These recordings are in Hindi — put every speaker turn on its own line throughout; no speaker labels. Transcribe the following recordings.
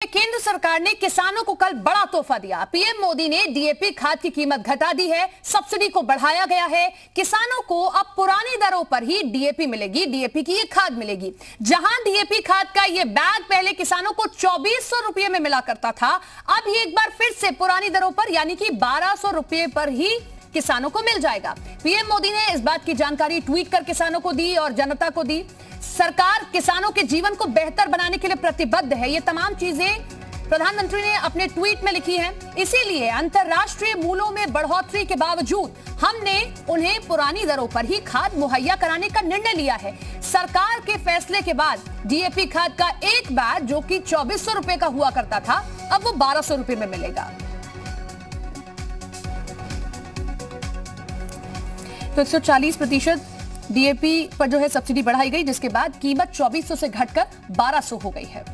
केंद्र सरकार ने किसानों को कल बड़ा तोहफा दिया। पीएम मोदी ने डीएपी खाद की कीमत घटा दी है, सब्सिडी को बढ़ाया गया है। किसानों को अब पुरानी दरों पर ही डीएपी मिलेगी, डीएपी की ये खाद मिलेगी। जहां डीएपी खाद का ये बैग पहले किसानों को 2400 रुपए में मिला करता था, अब ये एक बार फिर से पुरानी दरों पर यानी कि 1200 रुपए पर ही किसानों को मिल जाएगा। पीएम मोदी ने इस बात की जानकारी ट्वीट कर किसानों को दी और जनता को दी। सरकार किसानों के जीवन को बेहतर बनाने के लिए प्रतिबद्ध है। ये तमाम चीजें प्रधानमंत्री ने अपने ट्वीट में लिखी हैं। इसीलिए अंतर्राष्ट्रीय मूल्यों में बढ़ोतरी के बावजूद हमने उन्हें पुरानी दरों पर ही खाद मुहैया कराने का निर्णय लिया है। सरकार के फैसले के बाद डीएपी खाद का एक बैग जो कि 2400 रुपए का हुआ करता था, अब वो 1200 रुपए में मिलेगा। तो 140% डीएपी पर जो है सब्सिडी बढ़ाई गई, जिसके बाद कीमत 2400 से घटकर 1200 हो गई है।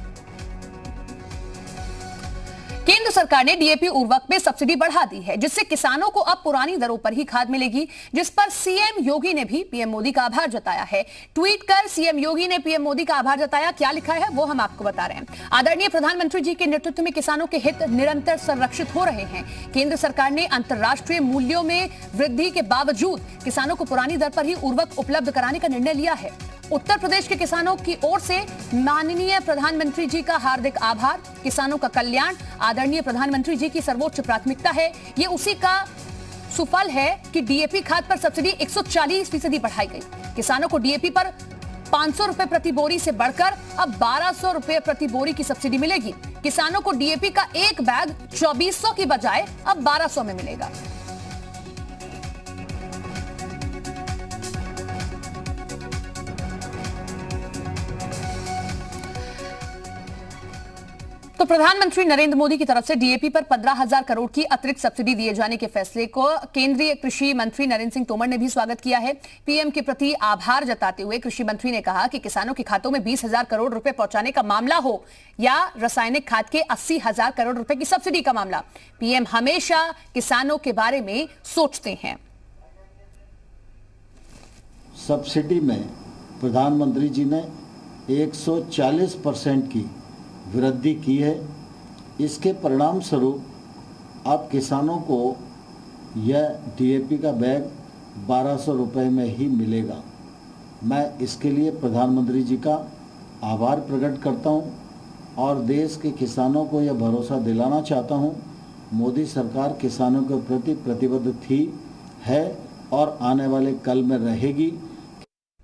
केंद्र सरकार ने डीएपी उर्वरक में सब्सिडी बढ़ा दी है, जिससे किसानों को अब पुरानी दरों पर ही खाद मिलेगी, जिस पर सीएम योगी ने भी पीएम मोदी का आभार जताया है। ट्वीट कर सीएम योगी ने पीएम मोदी का आभार जताया। क्या लिखा है वो हम आपको बता रहे हैं। आदरणीय प्रधानमंत्री जी के नेतृत्व में किसानों के हित निरंतर संरक्षित हो रहे हैं। केंद्र सरकार ने अंतर्राष्ट्रीय मूल्यों में वृद्धि के बावजूद किसानों को पुरानी दर पर ही उर्वरक उपलब्ध कराने का निर्णय लिया है। उत्तर प्रदेश के किसानों की ओर से माननीय प्रधानमंत्री जी का हार्दिक आभार। किसानों का कल्याण आदरणीय प्रधानमंत्री जी की सर्वोच्च प्राथमिकता है। ये उसी का सुफल है कि डीएपी खाद पर सब्सिडी 140% बढ़ाई गई। किसानों को डीएपी पर 500 रुपए प्रति बोरी से बढ़कर अब 1200 रुपए प्रति बोरी की सब्सिडी मिलेगी। किसानों को डीएपी का एक बैग 2400 की बजाय अब 1200 में मिलेगा। तो प्रधानमंत्री नरेंद्र मोदी की तरफ से डीएपी पर 15,000 करोड़ की अतिरिक्त सब्सिडी दिए जाने के फैसले को केंद्रीय कृषि मंत्री नरेंद्र सिंह तोमर ने भी स्वागत किया है। पीएम के प्रति आभार जताते हुए कृषि मंत्री ने कहा कि किसानों के खातों में 20,000 करोड़ रुपए पहुंचाने का मामला हो या रासायनिक खाद के 80,000 करोड़ रुपए की सब्सिडी का मामला, पीएम हमेशा किसानों के बारे में सोचते हैं।
सब्सिडी में प्रधानमंत्री जी ने 140% की वृद्धि की है। इसके परिणाम स्वरूप अब किसानों को यह डीएपी का बैग 1200 रुपये में ही मिलेगा। मैं इसके लिए प्रधानमंत्री जी का आभार प्रकट करता हूं और देश के किसानों को यह भरोसा दिलाना चाहता हूं, मोदी सरकार किसानों के प्रति प्रतिबद्ध थी, है और आने वाले कल में रहेगी।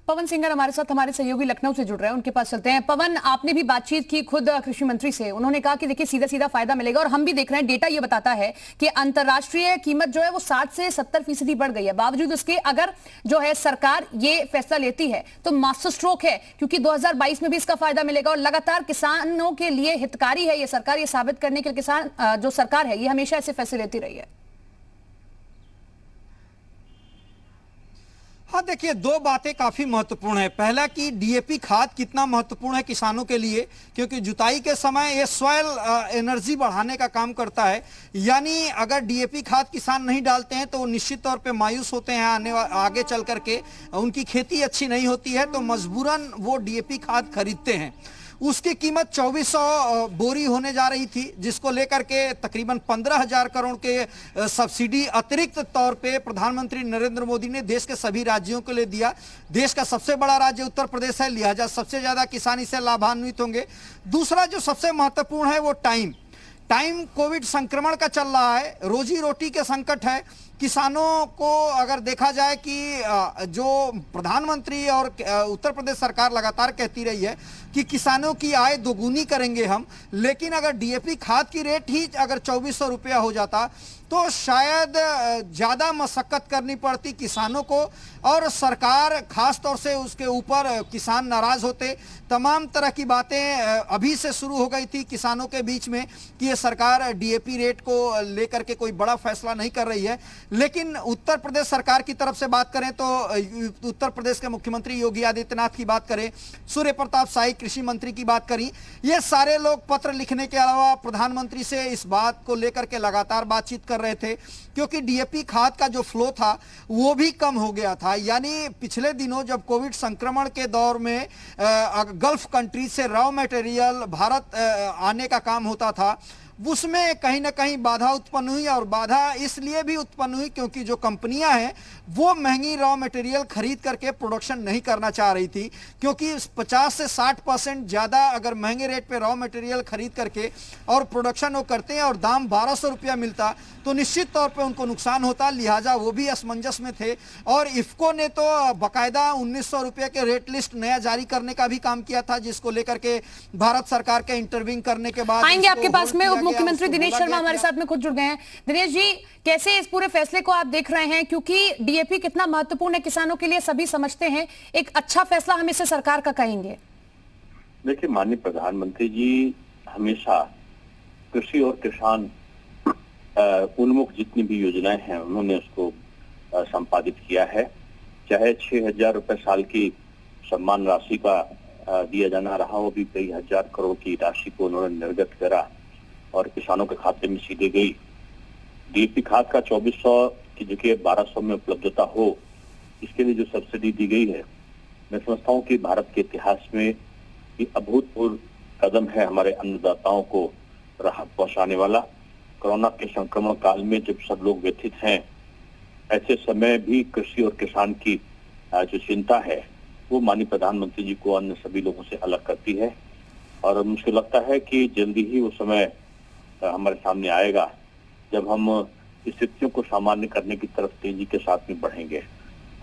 पवन सिंगर हमारे साथ हमारे सहयोगी लखनऊ से जुड़ रहे हैं, उनके पास चलते हैं। पवन, आपने भी बातचीत की खुद कृषि मंत्री से, उन्होंने कहा कि देखिए सीधा सीधा फायदा मिलेगा और हम भी देख रहे हैं डेटा ये बताता है कि अंतर्राष्ट्रीय कीमत जो है वो 60 से 70% बढ़ गई है। बावजूद उसके अगर जो है सरकार ये फैसला लेती है तो मास्टर स्ट्रोक है, क्योंकि 2022 में भी इसका फायदा मिलेगा और लगातार किसानों के लिए हितकारी है ये सरकार। ये साबित करने के लिए किसान जो सरकार है ये हमेशा ऐसे फैसले लेती रही है।
हाँ, देखिए दो बातें काफी महत्वपूर्ण है। पहला कि डीएपी खाद कितना महत्वपूर्ण है किसानों के लिए, क्योंकि जुताई के समय ये सॉइल एनर्जी बढ़ाने का काम करता है। यानी अगर डीएपी खाद किसान नहीं डालते हैं तो वो निश्चित तौर पे मायूस होते हैं, आगे चल करके उनकी खेती अच्छी नहीं होती है, तो मजबूरन वो डीएपी खाद खरीदते हैं। उसकी कीमत 2400 बोरी होने जा रही थी, जिसको लेकर के तकरीबन 15,000 करोड़ के सब्सिडी अतिरिक्त तौर पे प्रधानमंत्री नरेंद्र मोदी ने देश के सभी राज्यों के लिए दिया। देश का सबसे बड़ा राज्य उत्तर प्रदेश है, लिहाजा सबसे ज्यादा किसान इससे लाभान्वित होंगे। दूसरा जो सबसे महत्वपूर्ण है वो टाइम कोविड संक्रमण का चल रहा है, रोजी रोटी के संकट है। किसानों को अगर देखा जाए कि जो प्रधानमंत्री और उत्तर प्रदेश सरकार लगातार कहती रही है कि किसानों की आय दोगुनी करेंगे हम, लेकिन अगर डीएपी खाद की रेट ही अगर 2400 रुपया हो जाता तो शायद ज़्यादा मशक्कत करनी पड़ती किसानों को और सरकार खास तौर से उसके ऊपर किसान नाराज होते। तमाम तरह की बातें अभी से शुरू हो गई थी किसानों के बीच में कि ये सरकार डीएपी रेट को लेकर के कोई बड़ा फैसला नहीं कर रही है, लेकिन उत्तर प्रदेश सरकार की तरफ से बात करें तो उत्तर प्रदेश के मुख्यमंत्री योगी आदित्यनाथ की बात करें, सूर्य प्रताप शाही कृषि मंत्री की बात करी, ये सारे लोग पत्र लिखने के अलावा प्रधानमंत्री से इस बात को लेकर के लगातार बातचीत कर रहे थे, क्योंकि डीएपी खाद का जो फ्लो था वो भी कम हो गया था। यानी पिछले दिनों जब कोविड संक्रमण के दौर में गल्फ कंट्री से रॉ मटेरियल भारत आने का काम होता था, उसमें कहीं ना कहीं बाधा उत्पन्न हुई, और बाधा इसलिए भी उत्पन्न हुई क्योंकि जो कंपनियां हैं वो महंगी रॉ मटेरियल खरीद करके प्रोडक्शन नहीं करना चाह रही थी, क्योंकि 50 से 60% ज़्यादा अगर महंगे रेट पे रॉ मटेरियल खरीद करके और प्रोडक्शन वो करते हैं और दाम 1200 रुपया मिलता तो निश्चित तौर पे उनको नुकसान होता, लिहाजा वो भी असमंजस में थे। और इफ्को ने तो बाकायदा 1900 रुपये के रेट लिस्ट नया जारी करने का भी काम किया था, जिसको लेकर के भारत सरकार के इंटरव्यूइंग करने के बाद
आएंगे आपके पास में उप मुख्यमंत्री दिनेश शर्मा हमारे साथ में खुद जुड़ गए हैं। दिनेश जी, कैसे इस पूरे फैसले को आप देख रहे हैं, क्योंकि डीएपी कितना महत्वपूर्ण है किसानों के लिए सभी समझते हैं, एक अच्छा फैसला हम इसे सरकार का कहेंगे?
देखिए, माननीय प्रधानमंत्री जी हमेशा कृषि और किसान उन्मुख जितनी भी योजनाएं हैं उन्होंने उसको संपादित किया है। चाहे 6,000 रुपए साल की सम्मान राशि का दिया जाना रहा, वो भी कई हजार करोड़ की राशि को उन्होंने निर्गत करा और किसानों के खाते में सीधे गई। डीएपी खाद का 2400 की जगह 1200 में उपलब्धता हो, इसके लिए जो सब्सिडी दी गई है, मैं समझता हूँ कि भारत के इतिहास में ये अभूतपूर्व कदम है हमारे अन्नदाताओं को राहत पहुंचाने वाला। कोरोना के संक्रमण काल में जब सब लोग व्यथित हैं, ऐसे समय भी कृषि और किसान की जो चिंता है वो माननीय प्रधानमंत्री जी को अन्य सभी लोगों से अलग करती है, और मुझे लगता है कि जल्दी ही वो समय हमारे सामने आएगा जब हम स्थितियों को सामान्य करने की तरफ तेजी के साथ में बढ़ेंगे।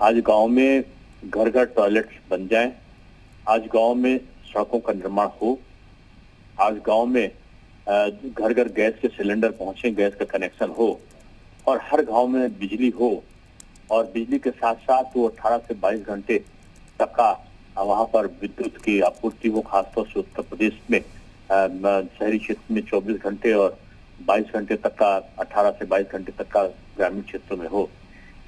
आज गांव में घर घर टॉयलेट बन जाएं, आज गांव में सड़कों का निर्माण हो, आज गांव में घर घर गैस के सिलेंडर पहुंचे, गैस का कनेक्शन हो, और हर गांव में बिजली हो, और बिजली के साथ साथ वो 18 से 22 घंटे तक का वहां पर विद्युत की आपूर्ति हो। खासतौर से उत्तर प्रदेश में शहरी क्षेत्र में 24 घंटे और 22 घंटे तक का, 18 से 22 घंटे तक का ग्रामीण क्षेत्रों में हो।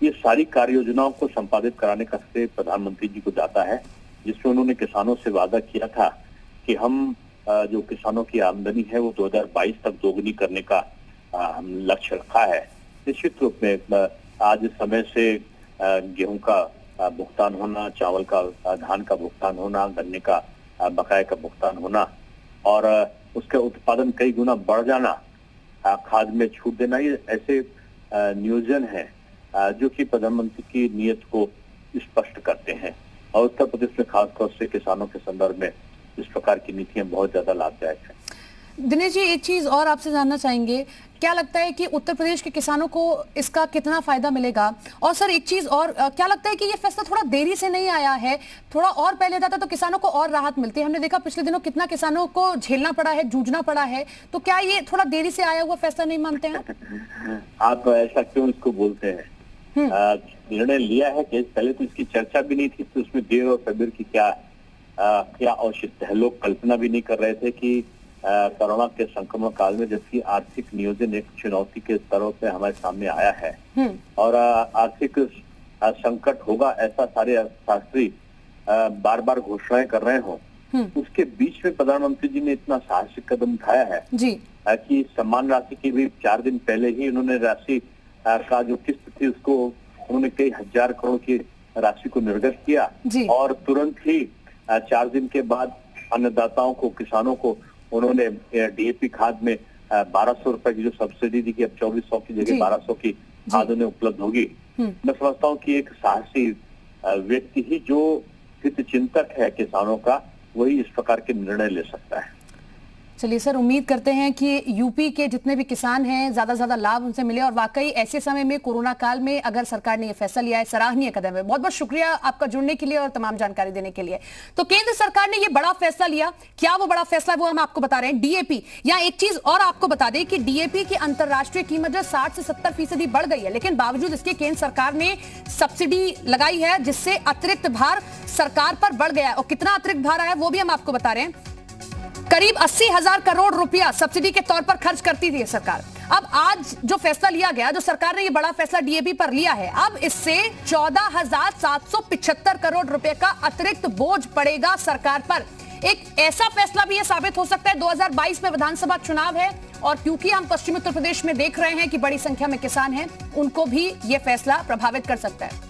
ये सारी कार्य योजनाओं को संपादित कराने का श्रेय प्रधानमंत्री जी को जाता है, जिसमें उन्होंने किसानों से वादा किया था कि हम जो किसानों की आमदनी है वो 2022 तक दोगुनी करने का हम लक्ष्य रखा है। निश्चित रूप में आज समय से गेहूं का भुगतान होना, चावल का, धान का भुगतान होना, गन्ने का बकाया का भुगतान होना, और उसका उत्पादन कई गुना बढ़ जाना, खाद में छूट देना, ये ऐसे नियोजन है जो कि प्रधानमंत्री की नीयत को स्पष्ट करते हैं। और उत्तर प्रदेश में खासतौर से किसानों के संदर्भ में इस प्रकार की नीतियां बहुत ज्यादा लाभदायक है।
दिनेश जी, एक चीज और आपसे जानना चाहेंगे, क्या लगता है कि उत्तर प्रदेश के किसानों को इसका कितना फायदा मिलेगा? और सर एक चीज और, क्या लगता है कि ये फैसला थोड़ा देरी से नहीं आया है, थोड़ा और पहले जाता तो किसानों को और राहत मिलती है? हमने देखा पिछले दिनों कितना किसानों को झेलना पड़ा है, जूझना पड़ा है, तो क्या ये थोड़ा देरी से आया हुआ फैसला नहीं मानते हैं
आप? ऐसा क्यों इसको बोलते हैं? निर्णय लिया है कि पहले तो इसकी चर्चा भी नहीं थी, तो उसमें देर और सबीर की क्या औचित्य है। लोग कल्पना भी नहीं कर रहे थे कि कोरोना के संक्रमण काल में जबकि आर्थिक नियोजन एक चुनौती के स्तरों पे हमारे सामने आया है और आर्थिक संकट होगा, ऐसा सारे शास्त्री बार बार घोषणाएं कर रहे हो, उसके बीच में प्रधानमंत्री जी ने इतना साहसिक कदम उठाया है जी कि सम्मान राशि की भी 4 दिन पहले ही उन्होंने राशि का जो किस्त थी उसको उन्होंने कई हजार करोड़ की राशि को निर्गत किया और तुरंत ही 4 दिन के बाद अन्नदाताओं को, किसानों को उन्होंने डीएपी खाद में 1200 रुपए की जो सब्सिडी दी कि अब 2400 की जगह 1200 की खाद उन्हें उपलब्ध होगी। मैं समझता हूँ कि एक साहसी व्यक्ति ही जो हित चिंतक है किसानों का, वही इस प्रकार के निर्णय ले सकता है।
चलिए सर, उम्मीद करते हैं कि यूपी के जितने भी किसान हैं ज्यादा से ज्यादा लाभ उनसे मिले, और वाकई ऐसे समय में कोरोना काल में अगर सरकार ने यह फैसला लिया है, सराहनीय कदम है। बहुत बहुत शुक्रिया आपका जुड़ने के लिए और तमाम जानकारी देने के लिए। तो केंद्र सरकार ने यह बड़ा फैसला लिया, क्या वो बड़ा फैसला है वो हम आपको बता रहे हैं। डीएपी, या एक चीज और आपको बता दें कि डीएपी की अंतरराष्ट्रीय कीमत जो 60 से 70% बढ़ गई है, लेकिन बावजूद इसके केंद्र सरकार ने सब्सिडी लगाई है, जिससे अतिरिक्त भार सरकार पर बढ़ गया है। और कितना अतिरिक्त भार आया वो भी हम आपको बता रहे हैं। करीब 80,000 करोड़ रुपया सब्सिडी के तौर पर खर्च करती थी सरकार। अब आज जो फैसला लिया गया, जो सरकार ने ये बड़ा फैसला डीएपी पर लिया है, अब इससे 14,775 करोड़ रुपए का अतिरिक्त बोझ पड़ेगा सरकार पर। एक ऐसा फैसला भी ये साबित हो सकता है, 2022 में विधानसभा चुनाव है और क्योंकि हम पश्चिमी उत्तर प्रदेश में देख रहे हैं कि बड़ी संख्या में किसान हैं, उनको भी ये फैसला प्रभावित कर सकता है।